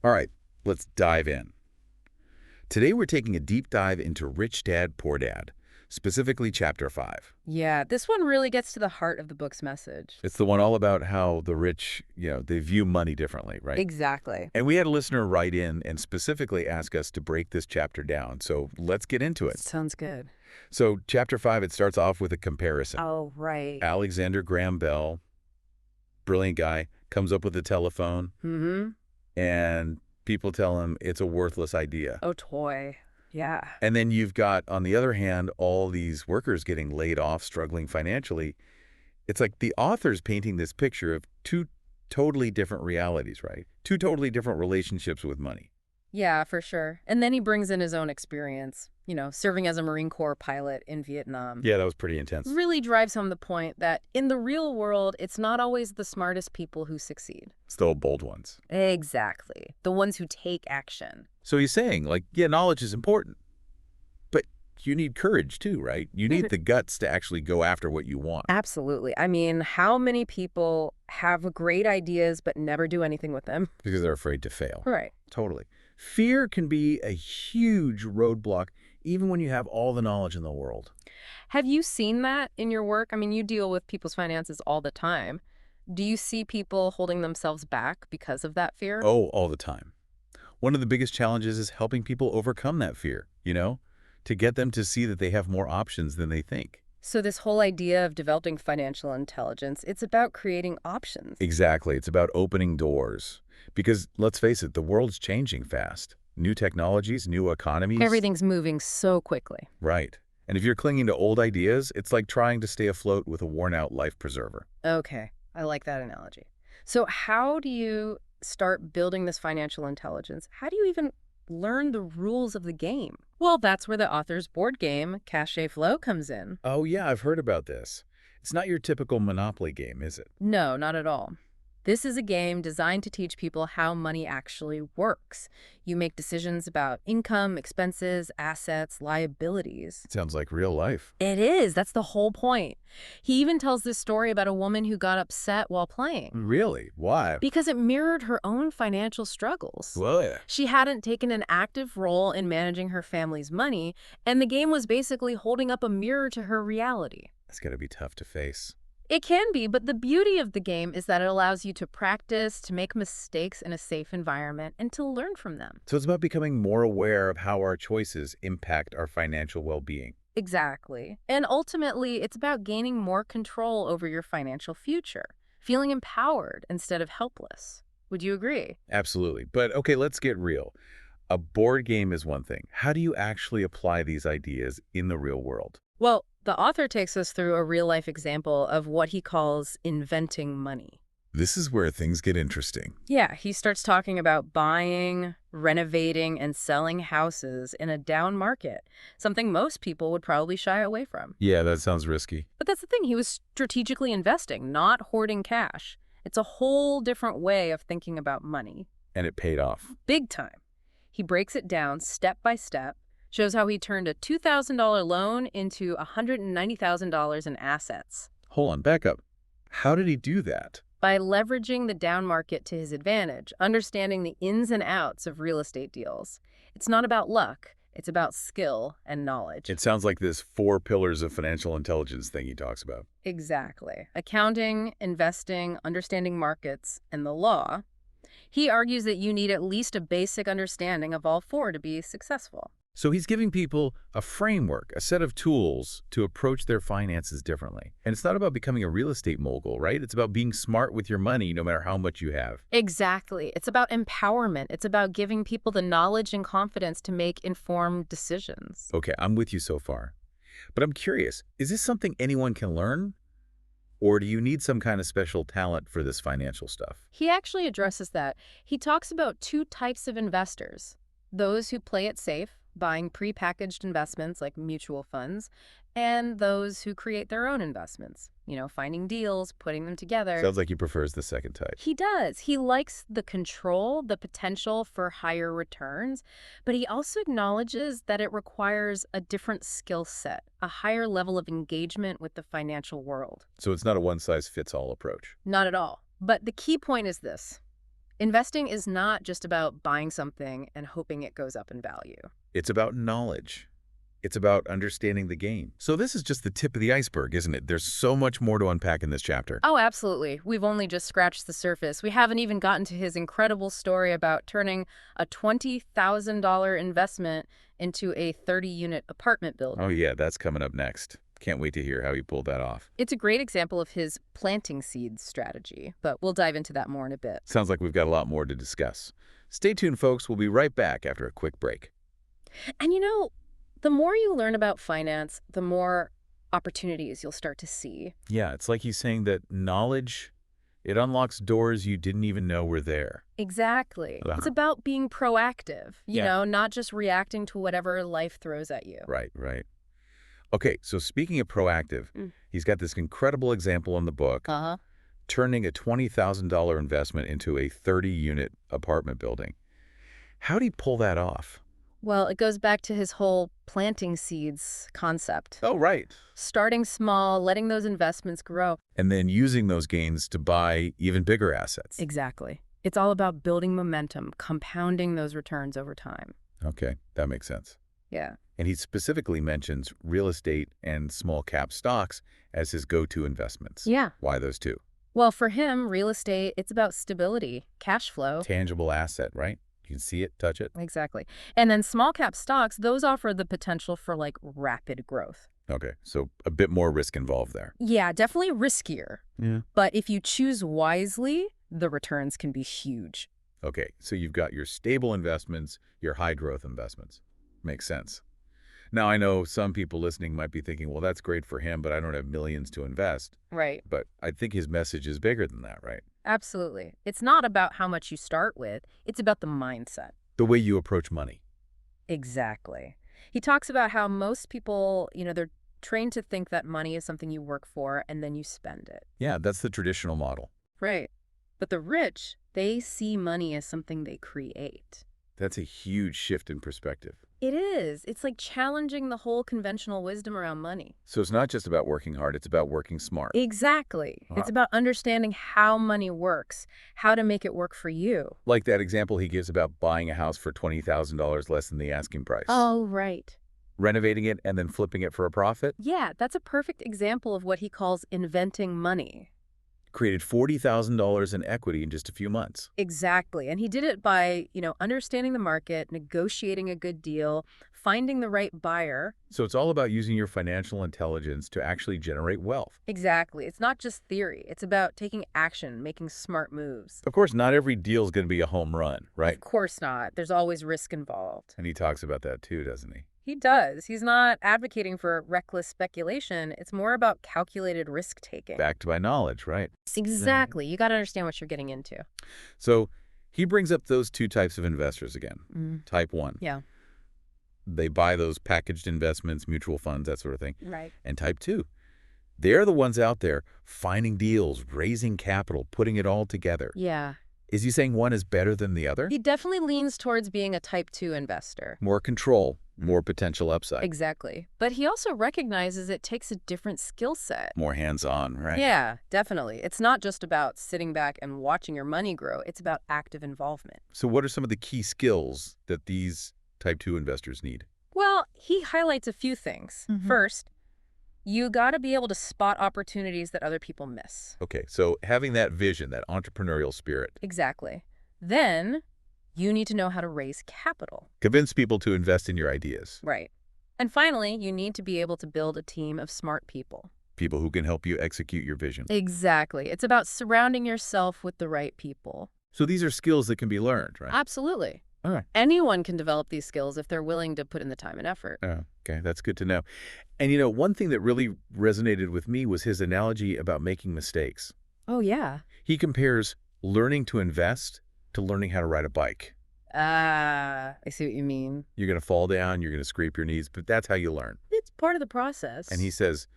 All right, let's dive in. Today we're taking a deep dive into Rich Dad, Poor Dad, specifically Chapter 5. Yeah, this one really gets to the heart of the book's message. It's the one all about how the rich, they view money differently, right? Exactly. And we had a listener write in and specifically ask us to break this chapter down, so let's get into it. Sounds good. So Chapter 5, it starts off with a comparison. Oh, right. Alexander Graham Bell, brilliant guy, comes up with a telephone, Mm-hmm. and people tell him it's a worthless idea. Oh, toy. Yeah. And then you've got, on the other hand, all these workers getting laid off, struggling financially. It's like the author's painting this picture of two totally different realities, right? Two totally different relationships with money. Yeah, for sure. And then he brings in his own experience, serving as a Marine Corps pilot in Vietnam. Yeah, that was pretty intense. Really drives home the point that in the real world, it's not always the smartest people who succeed. Still bold ones. Exactly. The ones who take action. So he's saying, like, yeah, knowledge is important, but you need courage too, right? You need the guts to actually go after what you want. Absolutely. I mean, how many people have great ideas but never do anything with them? Because they're afraid to fail. Right. Totally. Fear can be a huge roadblock, even when you have all the knowledge in the world. Have you seen that in your work? I mean, you deal with people's finances all the time. Do you see people holding themselves back because of that fear? Oh, all the time. One of the biggest challenges is helping people overcome that fear, to get them to see that they have more options than they think. So this whole idea of developing financial intelligence, it's about creating options. Exactly. It's about opening doors. Because let's face it, the world's changing fast. New technologies, new economies. Everything's moving so quickly. Right. And if you're clinging to old ideas, it's like trying to stay afloat with a worn-out life preserver. Okay, I like that analogy. So how do you start building this financial intelligence? How do you even learn the rules of the game? Well, that's where the author's board game, Cash Flow, comes in. Oh, yeah, I've heard about this. It's not your typical Monopoly game, is it? No, not at all. This is a game designed to teach people how money actually works. You make decisions about income, expenses, assets, liabilities. It sounds like real life. It is. That's the whole point. He even tells this story about a woman who got upset while playing Really? Why? because it mirrored her own financial struggles. Well, yeah. She hadn't taken an active role in managing her family's money, and the game was basically holding up a mirror to her reality. That's got to be tough to face. It can be, but the beauty of the game is that it allows you to practice, to make mistakes in a safe environment, and to learn from them. So it's about becoming more aware of how our choices impact our financial well-being. Exactly. And ultimately, it's about gaining more control over your financial future, feeling empowered instead of helpless. Would you agree? Absolutely. But okay, let's get real. A board game is one thing. How do you actually apply these ideas in the real world? Well, the author takes us through a real-life example of what he calls inventing money. This is where things get interesting. Yeah, he starts talking about buying, renovating, and selling houses in a down market, something most people would probably shy away from. Yeah, that sounds risky. But that's the thing, he was strategically investing, not hoarding cash. It's a whole different way of thinking about money. And it paid off. Big time. He breaks it down step by step, shows how he turned a $2,000 loan into $190,000 in assets Hold on, back up. How did he do that? by leveraging the down market to his advantage, understanding the ins and outs of real estate deals. It's not about luck. It's about skill and knowledge. It sounds like this 4 pillars of financial intelligence thing he talks about. Exactly. Accounting, investing, understanding markets, and the law. He argues that you need at least a basic understanding of all four to be successful. So he's giving people a framework, a set of tools to approach their finances differently. And it's not about becoming a real estate mogul, right? It's about being smart with your money no matter how much you have. Exactly. It's about empowerment. It's about giving people the knowledge and confidence to make informed decisions. Okay, I'm with you so far. But I'm curious, is this something anyone can learn? Or do you need some kind of special talent for this financial stuff? He actually addresses that. He talks about two types of investors: those who play it safe, buying prepackaged investments like mutual funds, and those who create their own investments, finding deals, putting them together. Sounds like he prefers the second type. He does. He likes the control, the potential for higher returns, but he also acknowledges that it requires a different skill set, a higher level of engagement with the financial world. So it's not a one-size-fits-all approach. Not at all. But the key point is this: Investing is not just about buying something and hoping it goes up in value. It's about knowledge. It's about understanding the game. So this is just the tip of the iceberg, isn't it? There's so much more to unpack in this chapter. Oh, absolutely. We've only just scratched the surface. We haven't even gotten to his incredible story about turning a $20,000 investment into a 30-unit apartment building. Oh yeah, that's coming up next. Can't wait to hear how he pulled that off. It's a great example of his planting seeds strategy, but we'll dive into that more in a bit. Sounds like we've got a lot more to discuss. Stay tuned, folks. We'll be right back after a quick break. And the more you learn about finance, the more opportunities you'll start to see. Yeah, it's like he's saying that knowledge, it unlocks doors you didn't even know were there. Exactly. Uh-huh. It's about being proactive, Yeah. not just reacting to whatever life throws at you. Right, right. Okay, so speaking of proactive, he's got this incredible example in the book, Uh-huh. turning a $20,000 investment into a 30-unit apartment building. How'd he pull that off? Well, it goes back to his whole planting seeds concept. Oh, right. Starting small, letting those investments grow. And then using those gains to buy even bigger assets. Exactly. It's all about building momentum, compounding those returns over time. Okay, that makes sense. Yeah. And he specifically mentions real estate and small cap stocks as his go-to investments. Yeah. Why those two? Well, for him, real estate, it's about stability, cash flow. Tangible asset, right? You can see it, touch it. Exactly. And then small cap stocks, those offer the potential for rapid growth. Okay, so a bit more risk involved there. Yeah, definitely riskier. Yeah. But if you choose wisely, the returns can be huge. Okay, so you've got your stable investments, your high growth investments. Makes sense. Now, I know some people listening might be thinking, well, that's great for him, but I don't have millions to invest. Right. But I think his message is bigger than that, right? Absolutely. It's not about how much you start with. It's about the mindset. The way you approach money. Exactly. He talks about how most people, they're trained to think that money is something you work for and then you spend it. Yeah, that's the traditional model. Right. But the rich, they see money as something they create. That's a huge shift in perspective. It is. It's like challenging the whole conventional wisdom around money. So it's not just about working hard, it's about working smart. Exactly. Wow. It's about understanding how money works, how to make it work for you. Like that example he gives about buying a house for $20,000 less than the asking price. Oh, right. Renovating it and then flipping it for a profit. Yeah, that's a perfect example of what he calls inventing money. Created $40,000 in equity in just a few months. Exactly. And he did it by, understanding the market, negotiating a good deal, finding the right buyer. So it's all about using your financial intelligence to actually generate wealth. Exactly. It's not just theory. It's about taking action, making smart moves. Of course, not every deal is going to be a home run, right? Of course not. There's always risk involved. And he talks about that too, doesn't he? He does. He's not advocating for reckless speculation. It's more about calculated risk-taking. Backed by knowledge, right? Exactly. You got to understand what you're getting into. So he brings up those two types of investors again. Type 1. Yeah. They buy those packaged investments, mutual funds, that sort of thing. Right. And type 2. They're the ones out there finding deals, raising capital, putting it all together. Yeah. Is he saying one is better than the other? He definitely leans towards being a type 2 investor. More control, more potential upside. Exactly. But he also recognizes it takes a different skill set. More hands-on, right? Yeah, definitely. It's not just about sitting back and watching your money grow. It's about active involvement. So what are some of the key skills that these type 2 investors need? Well, he highlights a few things. Mhm. First, you got to be able to spot opportunities that other people miss. Okay, so having that vision, that entrepreneurial spirit. Exactly. Then you need to know how to raise capital. Convince people to invest in your ideas. Right. And finally, you need to be able to build a team of smart people. People who can help you execute your vision. Exactly. It's about surrounding yourself with the right people. So these are skills that can be learned, right? Absolutely. All right. Anyone can develop these skills if they're willing to put in the time and effort. Oh, okay, that's good to know. And one thing that really resonated with me was his analogy about making mistakes. Oh, yeah. He compares learning to invest to learning how to ride a bike. I see what you mean. You're going to fall down, you're going to scrape your knees, but that's how you learn. It's part of the process. And he says,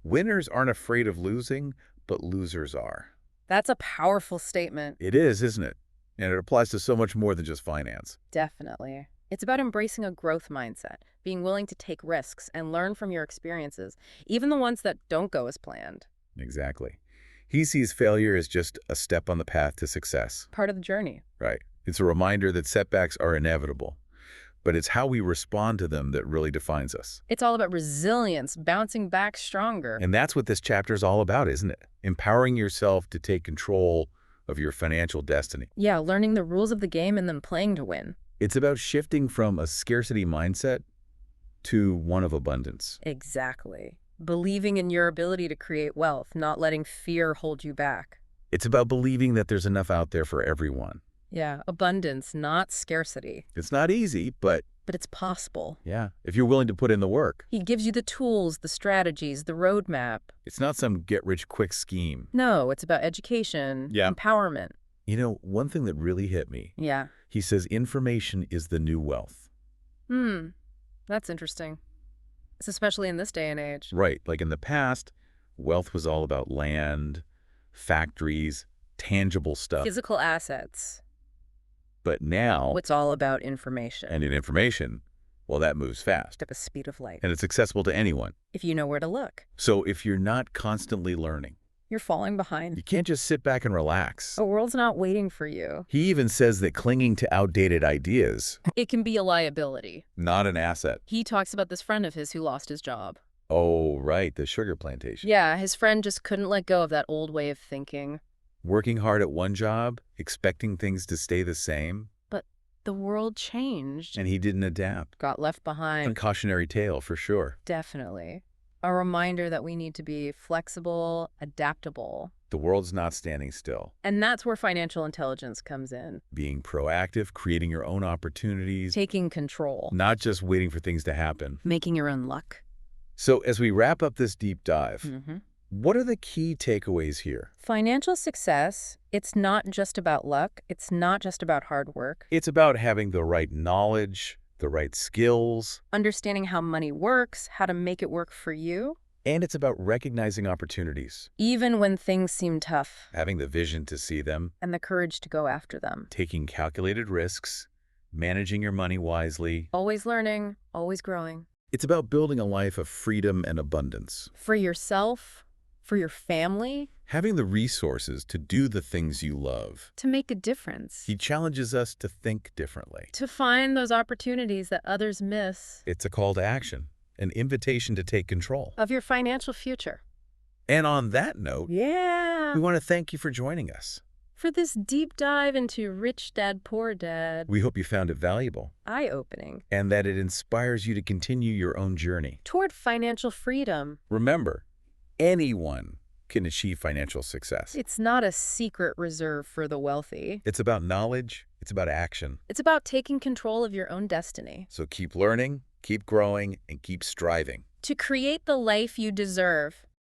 winners aren't afraid of losing, but losers are. That's a powerful statement. It is, isn't it? And it applies to so much more than just finance. Definitely. It's about embracing a growth mindset, being willing to take risks and learn from your experiences, even the ones that don't go as planned. Exactly. He sees failure as just a step on the path to success. Part of the journey. Right. It's a reminder that setbacks are inevitable, but it's how we respond to them that really defines us. It's all about resilience, bouncing back stronger. And that's what this chapter is all about, isn't it? Empowering yourself to take control of your financial destiny. Yeah, learning the rules of the game and then playing to win. It's about shifting from a scarcity mindset to one of abundance. Exactly. Believing in your ability to create wealth, not letting fear hold you back. It's about believing that there's enough out there for everyone. Yeah, abundance, not scarcity. It's not easy, but But it's possible. yeah, if you're willing to put in the work. He gives you the tools, the strategies, the roadmap. It's not some get-rich-quick scheme. No, it's about education, Yeah. empowerment. You know, one thing that really hit me, Yeah. he says information is the new wealth. That's interesting. It's especially in this day and age. Right, like in the past, wealth was all about land, factories, tangible stuff. Physical assets. But now, It's all about information. and in information, well, that moves fast. At the speed of light. And it's accessible to anyone. If you know where to look, So if you're not constantly learning, you're falling behind. you can't just sit back and relax. The world's not waiting for you. He even says that clinging to outdated ideas, It can be a liability. not an asset. He talks about this friend of his who lost his job. Oh, right, the sugar plantation. Yeah, his friend just couldn't let go of that old way of thinking. Working hard at one job, expecting things to stay the same, But the world changed. and he didn't adapt. Got left A behind. cautionary tale for sure. Definitely. A reminder that we need to be flexible, adaptable. The world's not standing still. And that's where financial intelligence comes in. Being proactive, creating your own opportunities, Taking control. not just waiting for things to happen. Making your own luck. So as we wrap up this deep dive, Mm-hmm. what are the key takeaways here? Financial success, it's not just about luck. It's not just about hard work. It's about having the right knowledge, the right skills, Understanding how money works, how to make it work for you, and it's about recognizing opportunities, even when things seem tough, having the vision to see them, and the courage to go after them. taking calculated risks, managing your money wisely. Always learning, always growing. It's about building a life of freedom and abundance, For yourself, for your family, having the resources to do the things you love. to make a difference. He challenges us to think differently. To find those opportunities that others miss It's a call to action, an invitation to take control. of your financial future. And on that note, Yeah. we want to thank you for joining us. For this deep dive into Rich Dad, Poor Dad, We hope you found it valuable eye-opening, and that it inspires you to continue your own journey. toward financial freedom. Remember, anyone can achieve financial success. It's not a secret reserved for the wealthy. It's about knowledge, it's about action. It's about taking control of your own destiny. So keep learning, keep growing, and keep striving. To create the life you deserve.